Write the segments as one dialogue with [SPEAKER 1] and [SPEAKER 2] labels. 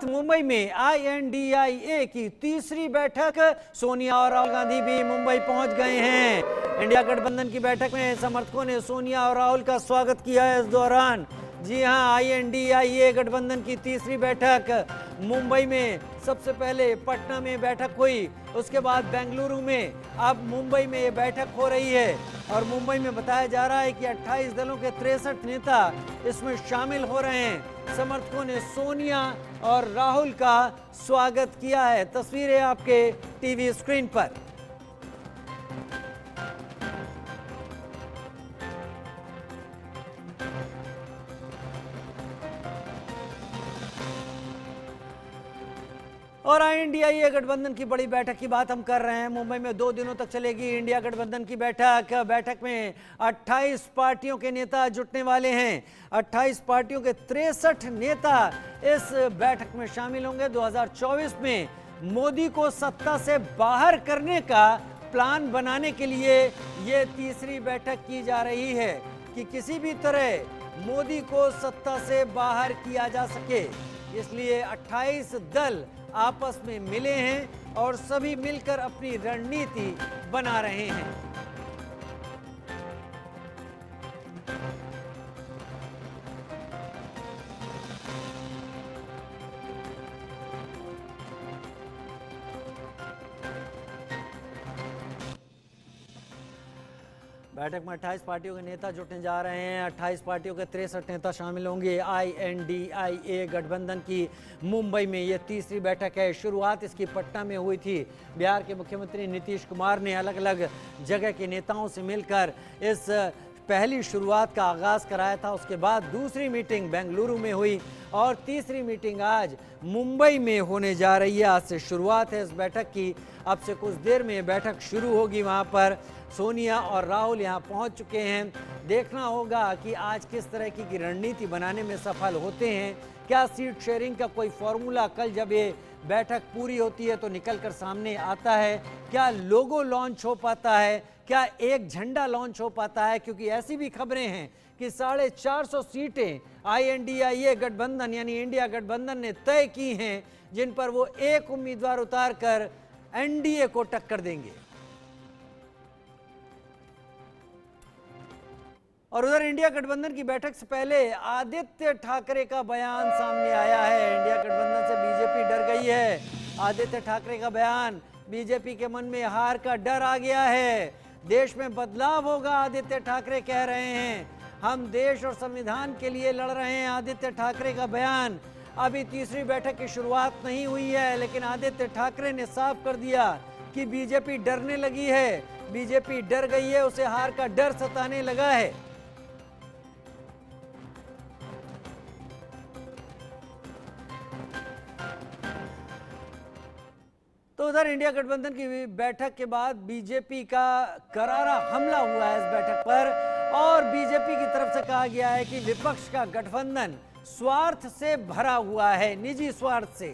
[SPEAKER 1] साथ मुंबई में INDIA की तीसरी बैठक, सोनिया और राहुल गांधी भी मुंबई पहुंच गए हैं। इंडिया गठबंधन की बैठक में समर्थकों ने सोनिया और राहुल का स्वागत किया है। इस दौरान जी हां, INDIA गठबंधन की तीसरी बैठक मुंबई में, सबसे पहले पटना में बैठक हुई, उसके बाद बेंगलुरु में, अब मुंबई में ये बैठक हो रही है। और मुंबई में बताया जा रहा है कि 28 दलों के 63 नेता इसमें शामिल हो रहे हैं। समर्थकों ने सोनिया और राहुल का स्वागत किया है। तस्वीरें आपके टीवी स्क्रीन पर। और INDIA गठबंधन की बड़ी बैठक की बात हम कर रहे हैं। मुंबई में 2 दिनों तक चलेगी इंडिया गठबंधन की बैठक। बैठक में 28 पार्टियों के नेता जुटने वाले हैं। 28 पार्टियों के 63 नेता इस बैठक में शामिल होंगे। 2024 में मोदी को सत्ता से बाहर करने का प्लान बनाने के लिए ये तीसरी बैठक की जा रही है कि किसी भी तरह मोदी को सत्ता से बाहर किया जा सके। इसलिए 28 दल आपस में मिले हैं और सभी मिलकर अपनी रणनीति बना रहे हैं। बैठक में 28 पार्टियों के नेता जुटने जा रहे हैं। 28 पार्टियों के 63 नेता शामिल होंगे। INDIA गठबंधन की मुंबई में ये तीसरी बैठक है। शुरुआत इसकी पटना में हुई थी। बिहार के मुख्यमंत्री नीतीश कुमार ने अलग अलग जगह के नेताओं से मिलकर इस पहली शुरुआत का आगाज कराया था। उसके बाद दूसरी मीटिंग बेंगलुरु में हुई और तीसरी मीटिंग आज मुंबई में होने जा रही है। आज से शुरुआत है इस बैठक की। अब से कुछ देर में बैठक शुरू होगी। वहां पर सोनिया और राहुल यहां पहुंच चुके हैं। देखना होगा कि आज किस तरह की रणनीति बनाने में सफल होते हैं। क्या सीट शेयरिंग का कोई फॉर्मूला कल जब ये बैठक पूरी होती है तो निकलकर सामने आता है? क्या लोगो लॉन्च हो पाता है? क्या एक झंडा लॉन्च हो पाता है? क्योंकि ऐसी भी खबरें हैं कि 450 सीटें INDIA गठबंधन यानी इंडिया गठबंधन ने तय की हैं, जिन पर वो एक उम्मीदवार उतारकर NDA को टक्कर देंगे। और उधर इंडिया गठबंधन की बैठक से पहले आदित्य ठाकरे का बयान सामने आया है। इंडिया गठबंधन से बीजेपी डर गई है। आदित्य ठाकरे का बयान, बीजेपी के मन में हार का डर आ गया है। देश में बदलाव होगा, आदित्य ठाकरे कह रहे हैं। हम देश और संविधान के लिए लड़ रहे हैं, आदित्य ठाकरे का बयान। अभी तीसरी बैठक की शुरुआत नहीं हुई है, लेकिन आदित्य ठाकरे ने साफ कर दिया कि बीजेपी डरने लगी है। बीजेपी डर गई है, उसे हार का डर सताने लगा है। तो उधर इंडिया गठबंधन की बैठक के बाद बीजेपी का करारा हमला हुआ है इस बैठक पर। और बीजेपी की तरफ से कहा गया है कि विपक्ष का गठबंधन स्वार्थ से भरा हुआ है, निजी स्वार्थ से।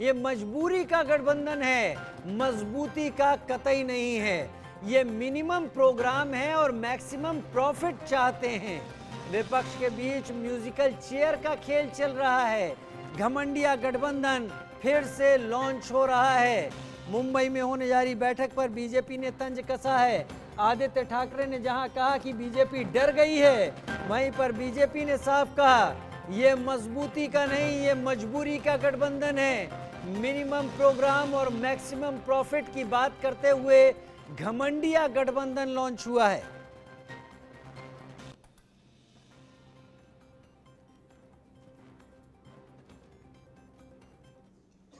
[SPEAKER 1] ये मजबूरी का गठबंधन है, मजबूती का कतई नहीं है। ये मिनिमम प्रोग्राम है और मैक्सिमम प्रॉफिट चाहते हैं। विपक्ष के बीच म्यूजिकल चेयर का खेल चल रहा है। घमंडिया गठबंधन फिर से लॉन्च हो रहा है। मुंबई में होने जा रही बैठक पर बीजेपी ने तंज कसा है। आदित्य ठाकरे ने जहां कहा कि बीजेपी डर गई है, वहीं पर बीजेपी ने साफ कहा ये मजबूती का नहीं, ये मजबूरी का गठबंधन है। मिनिमम प्रोग्राम और मैक्सिमम प्रॉफिट की बात करते हुए घमंडिया गठबंधन लॉन्च हुआ है।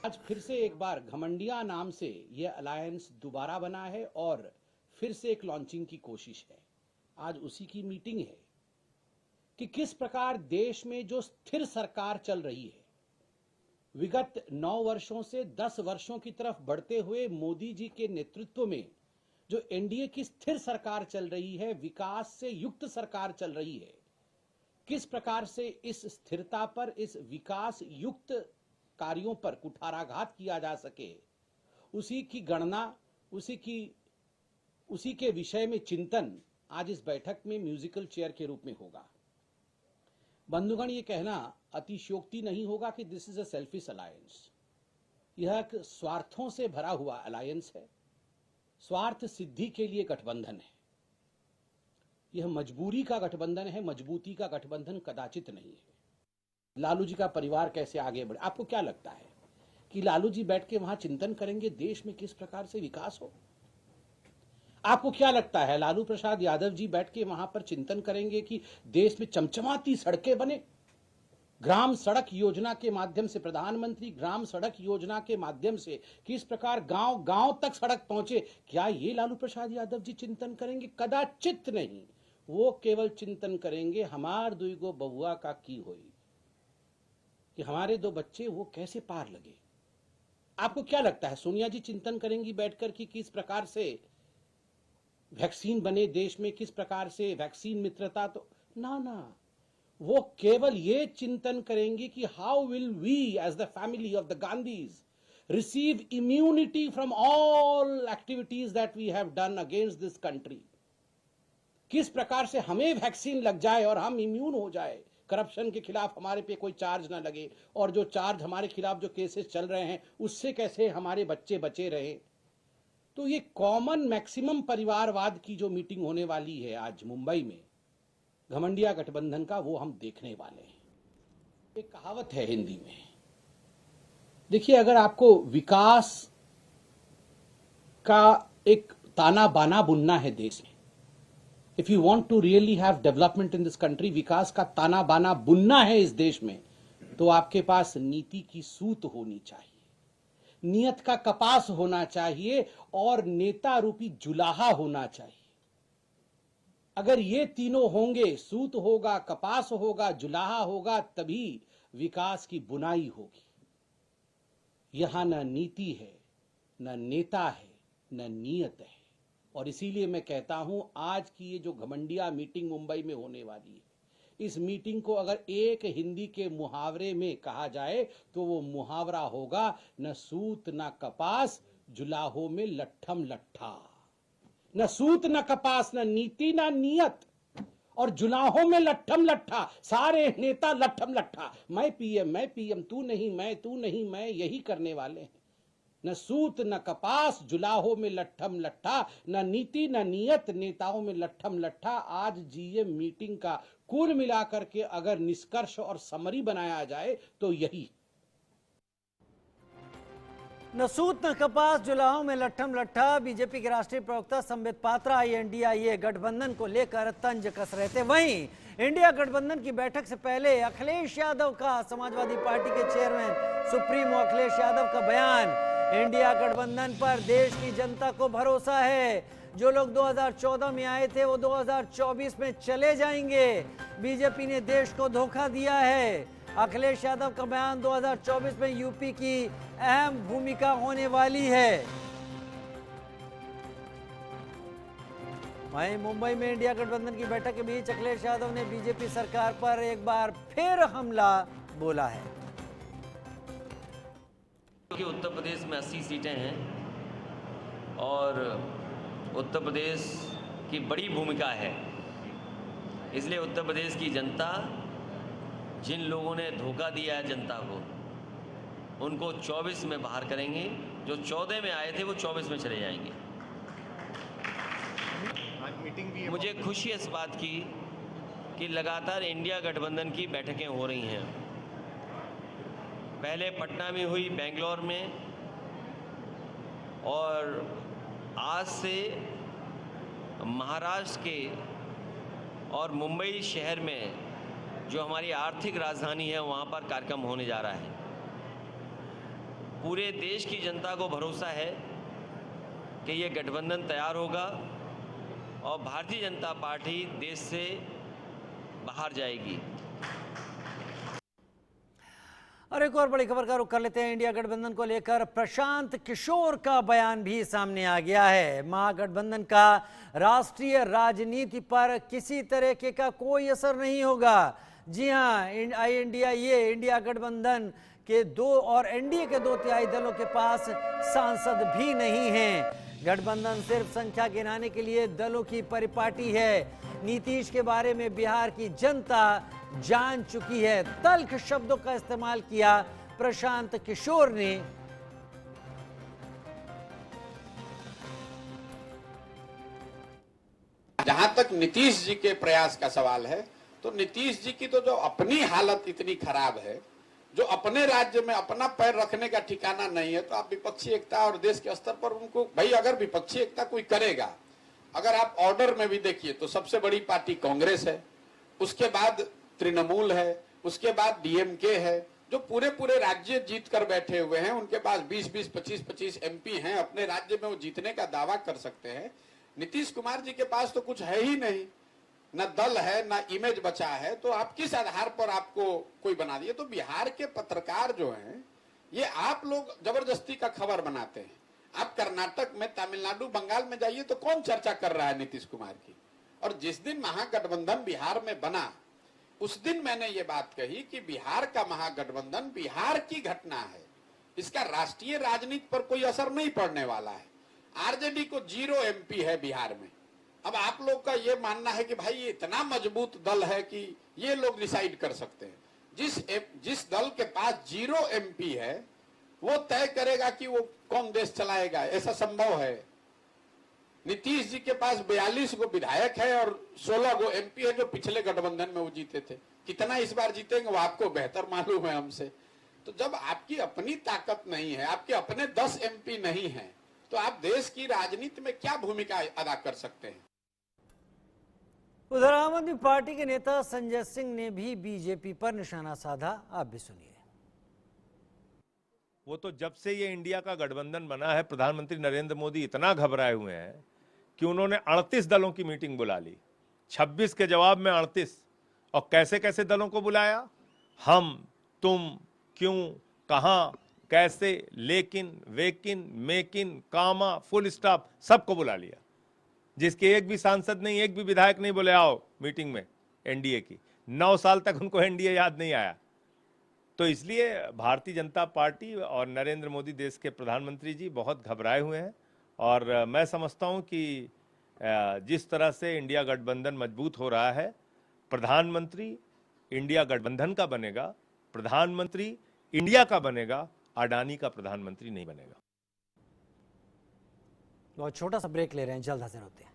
[SPEAKER 2] आज फिर से एक बार घमंडिया नाम से यह अलायंस दोबारा बना है और फिर से एक लॉन्चिंग की कोशिश है। आज उसी की मीटिंग है कि किस प्रकार देश में जो स्थिर सरकार चल रही है, विगत 9 वर्षों से 10 वर्षों की तरफ बढ़ते हुए मोदी जी के नेतृत्व में जो एनडीए की स्थिर सरकार चल रही है, विकास से युक्त सरकार चल रही है, किस प्रकार से इस स्थिरता पर, इस विकास युक्त कार्यों पर कुठाराघात किया जा सके, उसी की गणना, उसी के विषय में चिंतन आज इस बैठक में म्यूजिकल चेयर के रूप में होगा। बंधुगण, ये कहना अतिशयोक्ति नहीं होगा कि this is a selfish alliance. यह एक स्वार्थों से भरा हुआ अलायंस है, स्वार्थ सिद्धि के लिए गठबंधन है। यह मजबूरी का गठबंधन है, मजबूती का गठबंधन कदाचित नहीं है। लालू जी का परिवार कैसे आगे बढ़े, आपको क्या लगता है कि लालू जी बैठ के वहां चिंतन करेंगे देश में किस प्रकार से विकास हो? आपको क्या लगता है लालू प्रसाद यादव जी बैठ के वहां पर चिंतन करेंगे कि देश में चमचमाती सड़कें बने? ग्राम सड़क योजना के माध्यम से, प्रधानमंत्री ग्राम सड़क योजना के माध्यम से किस प्रकार गांव गांव तक सड़क पहुंचे, क्या ये लालू प्रसाद यादव जी चिंतन करेंगे? कदाचित नहीं। वो केवल चिंतन करेंगे हमार दुईगो बबुआ का की होई, कि हमारे दो बच्चे वो कैसे पार लगे। आपको क्या लगता है सोनिया जी चिंतन करेंगी बैठकर कि किस प्रकार से वैक्सीन बने देश में, किस प्रकार से वैक्सीन मित्रता? तो ना, वो केवल ये चिंतन करेंगे कि how will we as the family of the Gandhis receive immunity from all activities that we have done against this country. किस प्रकार से हमें वैक्सीन लग जाए और हम इम्यून हो जाए, करप्शन के खिलाफ हमारे पे कोई चार्ज ना लगे, और जो चार्ज हमारे खिलाफ जो केसेस चल रहे हैं उससे कैसे हमारे बच्चे बचे रहे। तो ये कॉमन मैक्सिमम परिवारवाद की जो मीटिंग होने वाली है आज मुंबई में घमंडिया गठबंधन का, वो हम देखने वाले हैं। एक कहावत है हिंदी में, देखिए, अगर आपको विकास का एक ताना बाना बुनना है देश में, if you want to really have development in this country, विकास का ताना बाना बुनना है इस देश में, तो आपके पास नीति की सूत होनी चाहिए, नियत का कपास होना चाहिए और नेता रूपी जुलाहा होना चाहिए। अगर ये तीनों होंगे, सूत होगा, कपास होगा, जुलाहा होगा, तभी विकास की बुनाई होगी। यहां न नीति है, न नेता है, न नियत है। और इसीलिए मैं कहता हूं आज की ये जो घमंडिया मीटिंग मुंबई में होने वाली है, इस मीटिंग को अगर एक हिंदी के मुहावरे में कहा जाए तो वो मुहावरा होगा, न सूत न कपास, जुलाहों में लट्ठम लट्ठा। न सूत न कपास, न नीति न नियत, और जुलाहों में लट्ठम लट्ठा। सारे नेता लट्ठम लट्ठा, मैं पीएम, तू नहीं मैं, यही करने वाले हैं। न सूत न कपास, जुलाहों में लट्ठम लट्ठा, न नीति न नियत, नेताओं में लट्ठम लट्ठा। आज जीएम मीटिंग का कुल मिलाकर के अगर निष्कर्ष और समरी बनाया जाए तो यही।
[SPEAKER 1] न सूत न कपास, जुलाहों में लट्ठम लट्ठा। बीजेपी के राष्ट्रीय प्रवक्ता संबित पात्रा INDIA गठबंधन को लेकर तंज कस रहे थे। वहीं इंडिया गठबंधन की बैठक से पहले अखिलेश यादव का, समाजवादी पार्टी के चेयरमैन सुप्रीमो अखिलेश यादव का बयान, इंडिया गठबंधन पर देश की जनता को भरोसा है। जो लोग 2014 में आए थे वो 2024 में चले जाएंगे। बीजेपी ने देश को धोखा दिया है। अखिलेश यादव का बयान, 2024 में यूपी की अहम भूमिका होने वाली है। वहीं मुंबई में इंडिया गठबंधन की बैठक के बीच अखिलेश यादव ने बीजेपी सरकार पर एक बार फिर हमला बोला है।
[SPEAKER 3] कि उत्तर प्रदेश में 80 सीटें हैं और उत्तर प्रदेश की बड़ी भूमिका है, इसलिए उत्तर प्रदेश की जनता, जिन लोगों ने धोखा दिया है जनता को, उनको 24 में बाहर करेंगे। जो 14 में आए थे वो 24 में चले जाएंगे। मुझे खुशी है इस बात की कि लगातार इंडिया गठबंधन की बैठकें हो रही हैं। पहले पटना में हुई, बेंगलोर में, और आज से महाराष्ट्र के और मुंबई शहर में, जो हमारी आर्थिक राजधानी है, वहाँ पर कार्यक्रम होने जा रहा है। पूरे देश की जनता को भरोसा है कि ये गठबंधन तैयार होगा और भारतीय जनता पार्टी देश से बाहर जाएगी।
[SPEAKER 1] और एक और बड़ी खबर का रुख कर लेते हैं। इंडिया गठबंधन को लेकर प्रशांत किशोर का बयान भी सामने आ गया है। महागठबंधन का राष्ट्रीय राजनीति पर किसी तरीके का कोई असर नहीं होगा। जी हां, INDIA इंडिया गठबंधन के 2 और NDA के 2 तिहाई दलों के पास सांसद भी नहीं हैं। गठबंधन सिर्फ संख्या गिनाने के लिए दलों की परिपाटी है। नीतीश के बारे में बिहार की जनता जान चुकी है। तल्ख शब्दों का इस्तेमाल किया प्रशांत किशोर ने।
[SPEAKER 4] जहां तक नीतीश जी के प्रयास का सवाल है, तो नीतीश जी की तो जो अपनी हालत इतनी खराब है, जो अपने राज्य में अपना पैर रखने का ठिकाना नहीं है, तो आप विपक्षी एकता और देश के स्तर पर उनको, भाई अगर विपक्षी एकता कोई करेगा, अगर आप ऑर्डर में भी देखिए तो सबसे बड़ी पार्टी कांग्रेस है, उसके बाद तृणमूल है, उसके बाद डीएमके है, जो पूरे पूरे राज्य जीत कर बैठे हुए हैं, उनके पास 20-20, 25-25 एमपी हैं, अपने राज्य में वो जीतने का दावा कर सकते हैं। नीतीश कुमार जी के पास तो कुछ है ही नहीं, न दल है, न इमेज बचा है, तो आप किस आधार पर आपको कोई बना दिए? तो बिहार के पत्रकार जो हैं, ये आप लोग जबरदस्ती का खबर बनाते हैं। आप कर्नाटक में, तमिलनाडु, बंगाल में जाइए तो कौन चर्चा कर रहा है नीतीश कुमार की? और जिस दिन महागठबंधन बिहार में बना, उस दिन मैंने ये बात कही कि बिहार का महागठबंधन बिहार की घटना है, इसका राष्ट्रीय राजनीति पर कोई असर नहीं पड़ने वाला है। आरजेडी को 0 एमपी है बिहार में। अब आप लोग का ये मानना है कि भाई ये इतना मजबूत दल है कि ये लोग डिसाइड कर सकते हैं। जिस दल के पास 0 एमपी है, वो तय करेगा कि वो कौन देश चलाएगा, ऐसा संभव है? नीतीश जी के पास 42 गो विधायक है और 16 गो एमपी है, जो पिछले गठबंधन में वो जीते थे। कितना इस बार जीतेंगे वो आपको बेहतर मालूम है हमसे। तो जब आपकी अपनी ताकत नहीं है, आपके अपने 10 एमपी नहीं है, तो आप देश की राजनीति में क्या भूमिका अदा कर सकते हैं?
[SPEAKER 1] उधर आम आदमी पार्टी के नेता संजय सिंह ने भी बीजेपी पर निशाना साधा। आप भी सुनिए।
[SPEAKER 5] वो तो जब से ये इंडिया का गठबंधन बना है, प्रधानमंत्री नरेंद्र मोदी इतना घबराए हुए हैं कि उन्होंने 38 दलों की मीटिंग बुला ली। 26 के जवाब में 38। और कैसे कैसे दलों को बुलाया? हम, तुम, क्यों, कहां, कैसे, लेकिन, वेकिन, मेकिन, कामा, फुल स्टॉप, सबको बुला लिया। जिसके एक भी सांसद नहीं, एक भी विधायक नहीं बोले आओ मीटिंग में एनडीए की। 9 साल तक उनको एनडीए याद नहीं आया। तो इसलिए भारतीय जनता पार्टी और नरेंद्र मोदी देश के प्रधानमंत्री जी बहुत घबराए हुए हैं। और मैं समझता हूं कि जिस तरह से इंडिया गठबंधन मजबूत हो रहा है, प्रधानमंत्री इंडिया गठबंधन का बनेगा, प्रधानमंत्री इंडिया का बनेगा, अडानी का प्रधानमंत्री नहीं बनेगा।
[SPEAKER 1] बहुत छोटा सा ब्रेक ले रहे हैं, जल्द हाजिर होते हैं।